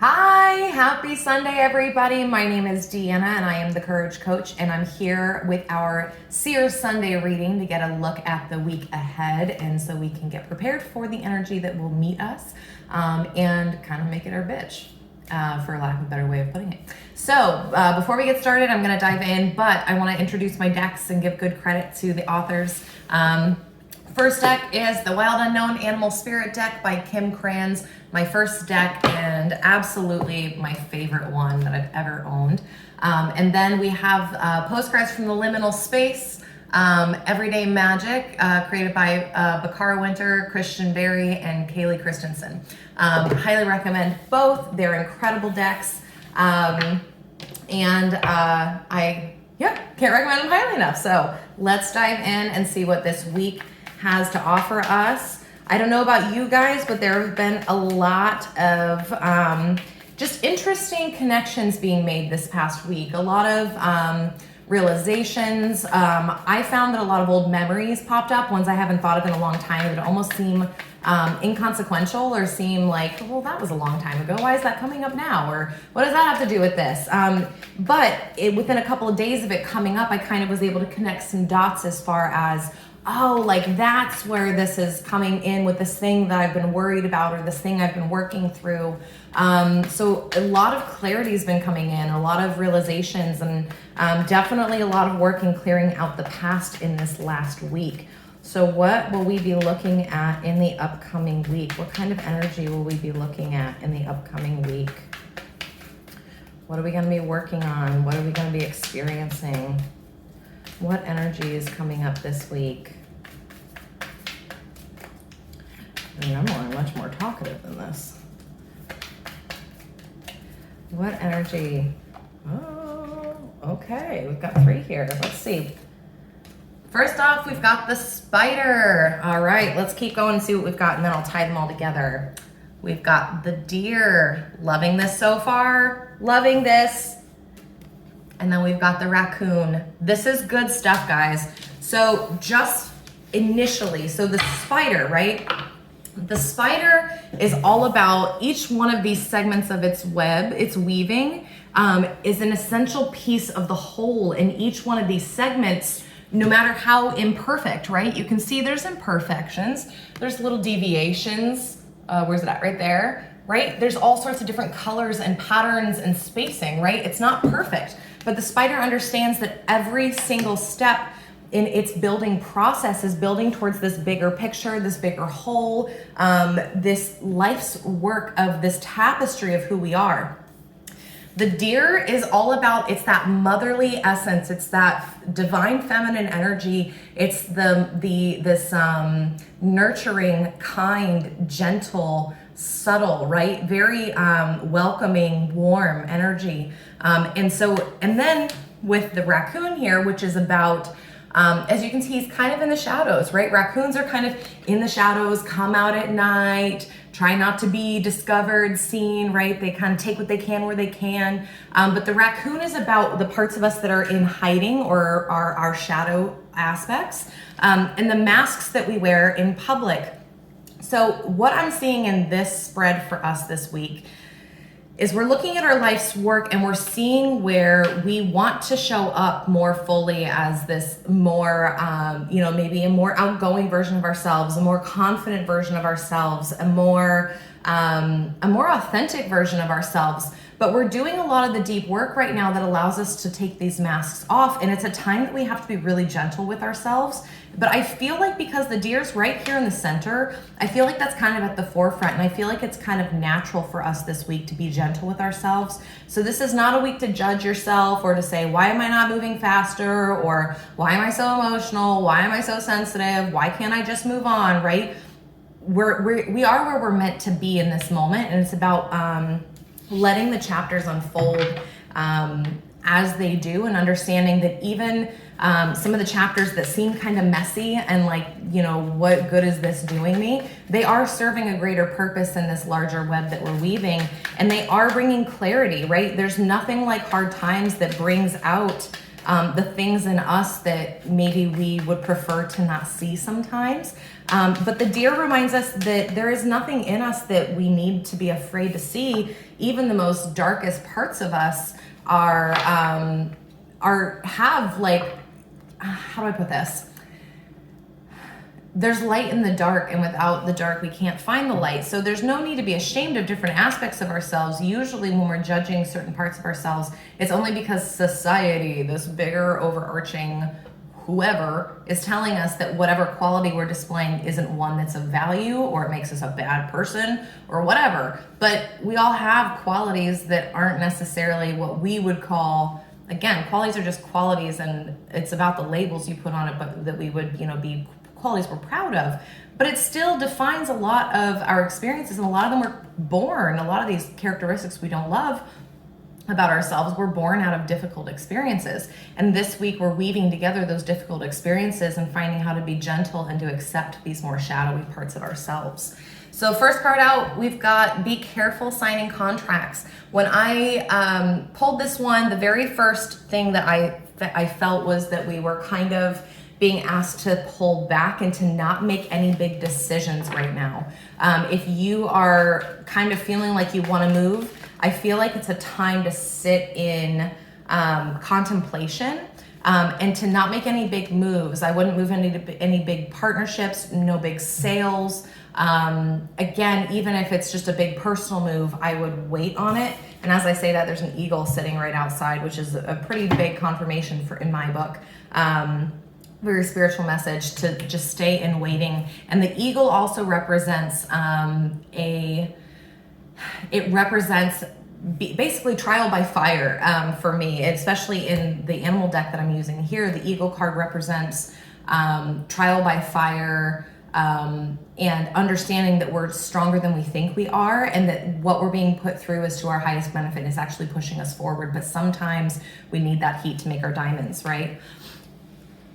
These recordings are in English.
Hi, happy Sunday, everybody. My name is Deanna and I am the Courage Coach, and I'm here with our Seer Sunday reading to get a look at the week ahead, and so we can get prepared for the energy that will meet us and kind of make it our bitch, for lack of a better way of putting it. So before we get started, I'm going to dive in, but I want to introduce my decks and give good credit to the authors. First deck is the Wild Unknown Animal Spirit deck by Kim Kranz. My first deck and absolutely my favorite one that I've ever owned. And then we have postcards from the Liminal Space, Everyday Magic, created by Bakara Winter, Christian Berry, and Kaylee Christensen. Highly recommend both. They're incredible decks. I can't recommend them highly enough. So let's dive in and see what this week has to offer us. I don't know about you guys, but there have been a lot of just interesting connections being made this past week. A lot of realizations. I found that a lot of old memories popped up, ones I haven't thought of in a long time, that almost seem inconsequential or seem like, well, that was a long time ago. Why is that coming up now? Or what does that have to do with this? But within a couple of days of it coming up, I kind of was able to connect some dots as far as, oh, like that's where this is coming in with this thing that I've been worried about or this thing I've been working through. So a lot of clarity has been coming in, a lot of realizations, and definitely a lot of work in clearing out the past in this last week. So what will we be looking at in the upcoming week? What kind of energy will we be looking at in the upcoming week? What are we going to be working on? What are we going to be experiencing? What energy is coming up this week? I mean, I'm much more talkative than this. What energy? Oh, okay. We've got 3 here. Let's see. First off, we've got the spider. All right, let's keep going and see what we've got, and then I'll tie them all together. We've got the deer. Loving this so far. Loving this. And then we've got the raccoon. This is good stuff, guys. So just initially, so the spider, right? The spider is all about each one of these segments of its web, its weaving, is an essential piece of the whole. In each one of these segments, no matter how imperfect, right? You can see there's imperfections. There's little deviations. Where's it at? Right there, right? There's all sorts of different colors and patterns and spacing, right? It's not perfect. But the spider understands that every single step in its building process is building towards this bigger picture, this bigger whole, this life's work of this tapestry of who we are. The deer is all about, it's that motherly essence, it's that divine feminine energy, it's this nurturing, kind, gentle, subtle, right? Very welcoming, warm energy. And then with the raccoon here, which is about, as you can see, he's kind of in the shadows, right? Raccoons are kind of in the shadows, come out at night, try not to be discovered, seen, right? They kind of take what they can where they can. But the raccoon is about the parts of us that are in hiding or are our shadow aspects, and the masks that we wear in public. So what I'm seeing in this spread for us this week is we're looking at our life's work and we're seeing where we want to show up more fully as this more, maybe a more outgoing version of ourselves, a more confident version of ourselves, a more authentic version of ourselves. But we're doing a lot of the deep work right now that allows us to take these masks off. And it's a time that we have to be really gentle with ourselves. But I feel like because the deer's right here in the center, I feel like that's kind of at the forefront. And I feel like it's kind of natural for us this week to be gentle with ourselves. So this is not a week to judge yourself or to say, why am I not moving faster? Or why am I so emotional? Why am I so sensitive? Why can't I just move on, right? We are where we're meant to be in this moment. And it's about letting the chapters unfold as they do, and understanding that even some of the chapters that seem kind of messy and like, what good is this doing me? They are serving a greater purpose in this larger web that we're weaving, and they are bringing clarity, right? There's nothing like hard times that brings out the things in us that maybe we would prefer to not see sometimes. But the deer reminds us that there is nothing in us that we need to be afraid to see. Even the most darkest parts of us have like, how do I put this? There's light in the dark, and without the dark, we can't find the light. So there's no need to be ashamed of different aspects of ourselves. Usually when we're judging certain parts of ourselves, it's only because society, this bigger overarching whoever, is telling us that whatever quality we're displaying isn't one that's of value, or it makes us a bad person or whatever. But we all have qualities that aren't necessarily what we would call, again, qualities are just qualities, and it's about the labels you put on it, but that we would, be qualities we're proud of. But it still defines a lot of our experiences, and a lot of them were born, a lot of these characteristics we don't love about ourselves were born out of difficult experiences. And this week we're weaving together those difficult experiences and finding how to be gentle and to accept these more shadowy parts of ourselves. So first card out, we've got be careful signing contracts. When I pulled this one, the very first thing that I felt was that we were kind of being asked to pull back and to not make any big decisions right now. If you are kind of feeling like you want to move, I feel like it's a time to sit in contemplation and to not make any big moves. I wouldn't move into any big partnerships, no big sales. Again, even if it's just a big personal move, I would wait on it. And as I say that, there's an eagle sitting right outside, which is a pretty big confirmation in my book. Very spiritual message to just stay in waiting. And the eagle also represents basically trial by fire for me, especially in the animal deck that I'm using here. The eagle card represents trial by fire, and understanding that we're stronger than we think we are, and that what we're being put through is to our highest benefit, is actually pushing us forward. But sometimes we need that heat to make our diamonds, right?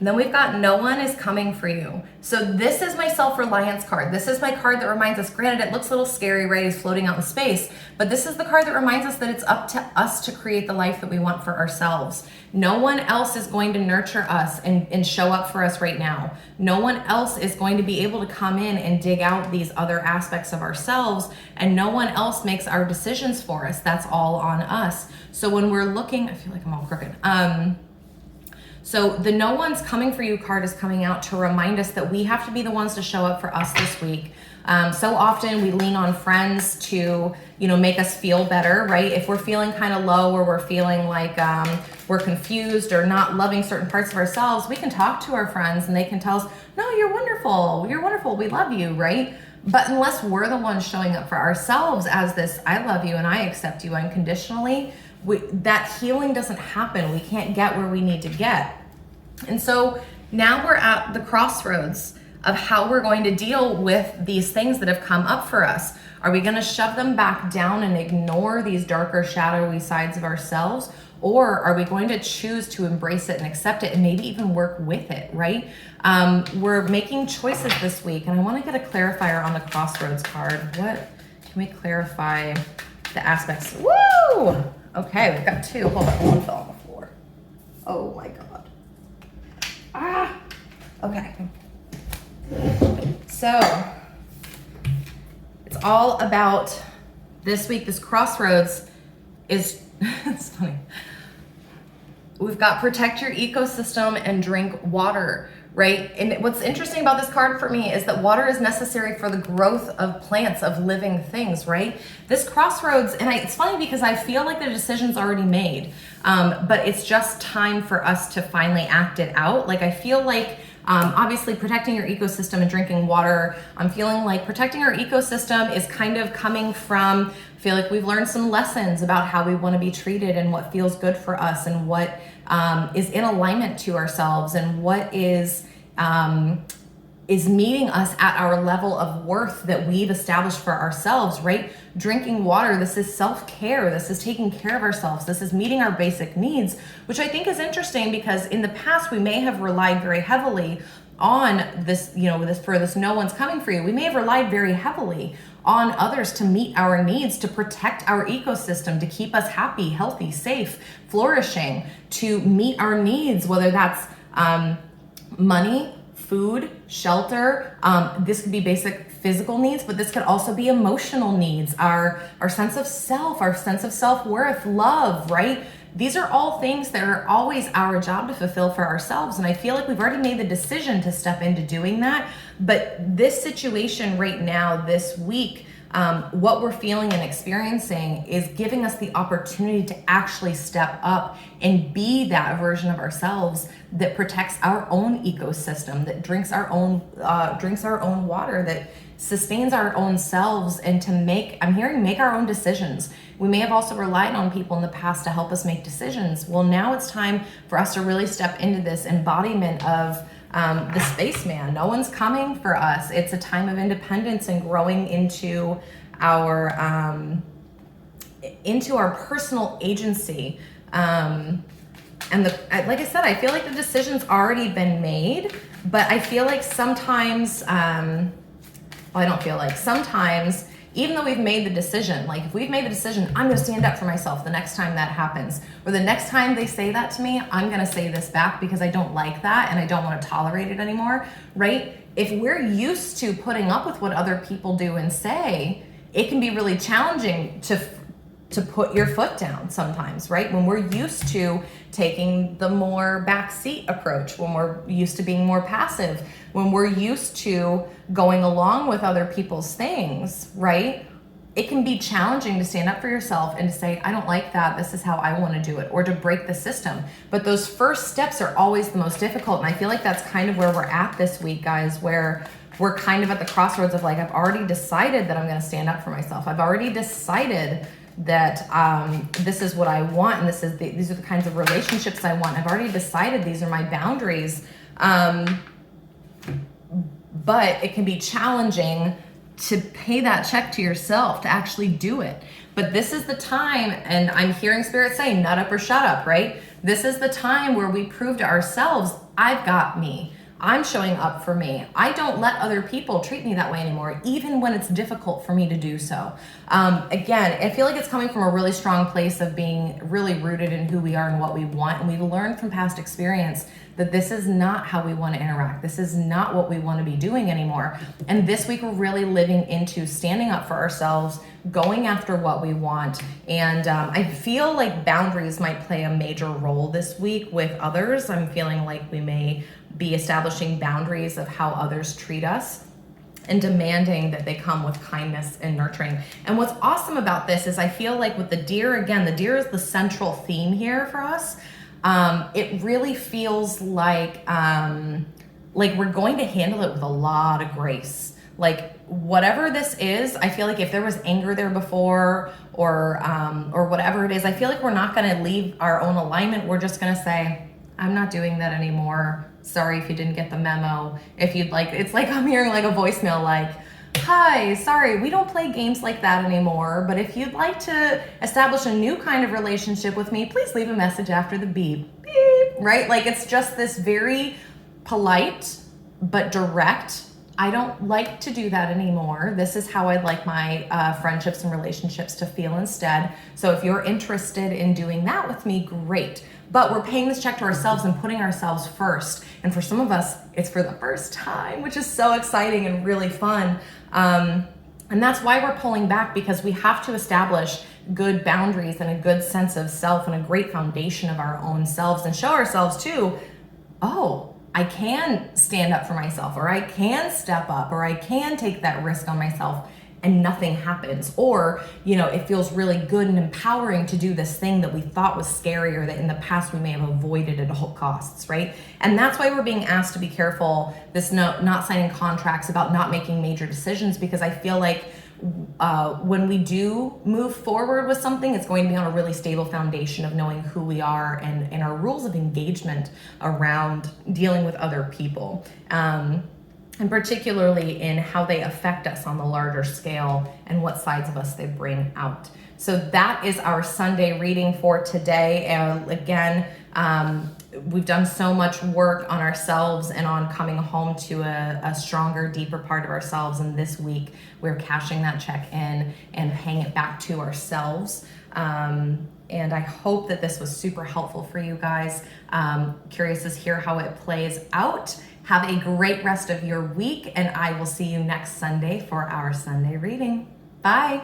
And then we've got no one is coming for you. So this is my self-reliance card. This is my card that reminds us, granted it looks a little scary, right? He's floating out in space, but this is the card that reminds us that it's up to us to create the life that we want for ourselves. No one else is going to nurture us and show up for us right now. No one else is going to be able to come in and dig out these other aspects of ourselves, and no one else makes our decisions for us. That's all on us. So when we're looking, I feel like I'm all crooked. So the no one's coming for you card is coming out to remind us that we have to be the ones to show up for us this week. So often we lean on friends to, make us feel better, right? If we're feeling kind of low, or we're feeling like we're confused or not loving certain parts of ourselves, we can talk to our friends and they can tell us, no, you're wonderful, we love you, right? But unless we're the ones showing up for ourselves as this, I love you and I accept you unconditionally, that healing doesn't happen. We can't get where we need to get. And so now we're at the crossroads of how we're going to deal with these things that have come up for us. Are we going to shove them back down and ignore these darker, shadowy sides of ourselves? Or are we going to choose to embrace it and accept it and maybe even work with it, right? We're making choices this week, and I want to get a clarifier on the crossroads card. What can we clarify the aspects? Woo! Okay, we've got two. Hold on, one fell on the floor. Oh my God. Ah! Okay. So, it's all about this week. This crossroads is, it's funny. We've got protect your ecosystem and drink water, right? And what's interesting about this card for me is that water is necessary for the growth of plants, of living things, right? This crossroads, and it's funny because I feel like the decision's already made, but it's just time for us to finally act it out. Like I feel like obviously protecting your ecosystem and drinking water, I'm feeling like protecting our ecosystem is kind of coming from, I feel like we've learned some lessons about how we want to be treated and what feels good for us and what is in alignment to ourselves and what is meeting us at our level of worth that we've established for ourselves, right? Drinking water, this is self-care. This is taking care of ourselves. This is meeting our basic needs, which I think is interesting because in the past we may have relied very heavily on this, for this no one's coming for you. We may have relied very heavily on others to meet our needs, to protect our ecosystem, to keep us happy, healthy, safe, flourishing, to meet our needs, whether that's money, food, shelter. This could be basic physical needs, but this could also be emotional needs, our sense of self, our sense of self-worth, love, right? These are all things that are always our job to fulfill for ourselves. And I feel like we've already made the decision to step into doing that. But this situation right now, this week, what we're feeling and experiencing is giving us the opportunity to actually step up and be that version of ourselves that protects our own ecosystem, that drinks our own water, that sustains our own selves, and to make our own decisions. We may have also relied on people in the past to help us make decisions. Well, now it's time for us to really step into this embodiment of the spaceman. No one's coming for us. It's a time of independence and growing into our personal agency. And like I said, I feel like the decision's already been made, but I feel like sometimes, sometimes, even though we've made the decision, like if we've made the decision, I'm gonna stand up for myself the next time that happens, or the next time they say that to me, I'm gonna say this back because I don't like that and I don't wanna tolerate it anymore, right? If we're used to putting up with what other people do and say, it can be really challenging to put your foot down sometimes, right? When we're used to taking the more backseat approach, when we're used to being more passive, when we're used to going along with other people's things, right? It can be challenging to stand up for yourself and to say, I don't like that, this is how I want to do it, or to break the system. But those first steps are always the most difficult. And I feel like that's kind of where we're at this week, guys, where we're kind of at the crossroads of like, I've already decided that I'm going to stand up for myself. I've already decided that this is what I want, and these are the kinds of relationships I want. I've already decided these are my boundaries. But it can be challenging to pay that check to yourself, to actually do it. But this is the time, and I'm hearing Spirit say, nut up or shut up, right? This is the time where we prove to ourselves, I've got me. I'm showing up for me. I don't let other people treat me that way anymore, even when it's difficult for me to do so. Again, I feel like it's coming from a really strong place of being really rooted in who we are and what we want. And we've learned from past experience that this is not how we want to interact. This is not what we want to be doing anymore. And this week we're really living into standing up for ourselves, going after what we want. And I feel like boundaries might play a major role this week with others. I'm feeling like we may be establishing boundaries of how others treat us and demanding that they come with kindness and nurturing. And what's awesome about this is I feel like with the deer, again, the deer is the central theme here for us. It really feels like we're going to handle it with a lot of grace. Like whatever this is, I feel like if there was anger there before or whatever it is, I feel like we're not going to leave our own alignment. We're just going to say, I'm not doing that anymore. Sorry if you didn't get the memo. If you'd like, it's like I'm hearing like a voicemail like, hi, sorry, we don't play games like that anymore, but if you'd like to establish a new kind of relationship with me, please leave a message after the beep, beep, right? Like it's just this very polite but direct, I don't like to do that anymore. This is how I'd like my friendships and relationships to feel instead. So if you're interested in doing that with me, great. But we're paying this check to ourselves and putting ourselves first. And for some of us, it's for the first time, which is so exciting and really fun. And that's why we're pulling back, because we have to establish good boundaries and a good sense of self and a great foundation of our own selves, and show ourselves too, oh, I can stand up for myself, or I can step up, or I can take that risk on myself and nothing happens. Or, it feels really good and empowering to do this thing that we thought was scary, or that in the past we may have avoided at all costs, right? And that's why we're being asked to be careful, not signing contracts, about not making major decisions, because I feel like when we do move forward with something, it's going to be on a really stable foundation of knowing who we are and our rules of engagement around dealing with other people. And particularly in how they affect us on the larger scale and what sides of us they bring out. So that is our Sunday reading for today. And again, We've done so much work on ourselves and on coming home to a stronger, deeper part of ourselves. And this week, we're cashing that check in and paying it back to ourselves. And I hope that this was super helpful for you guys. Curious to hear how it plays out. Have a great rest of your week, and I will see you next Sunday for our Sunday reading. Bye.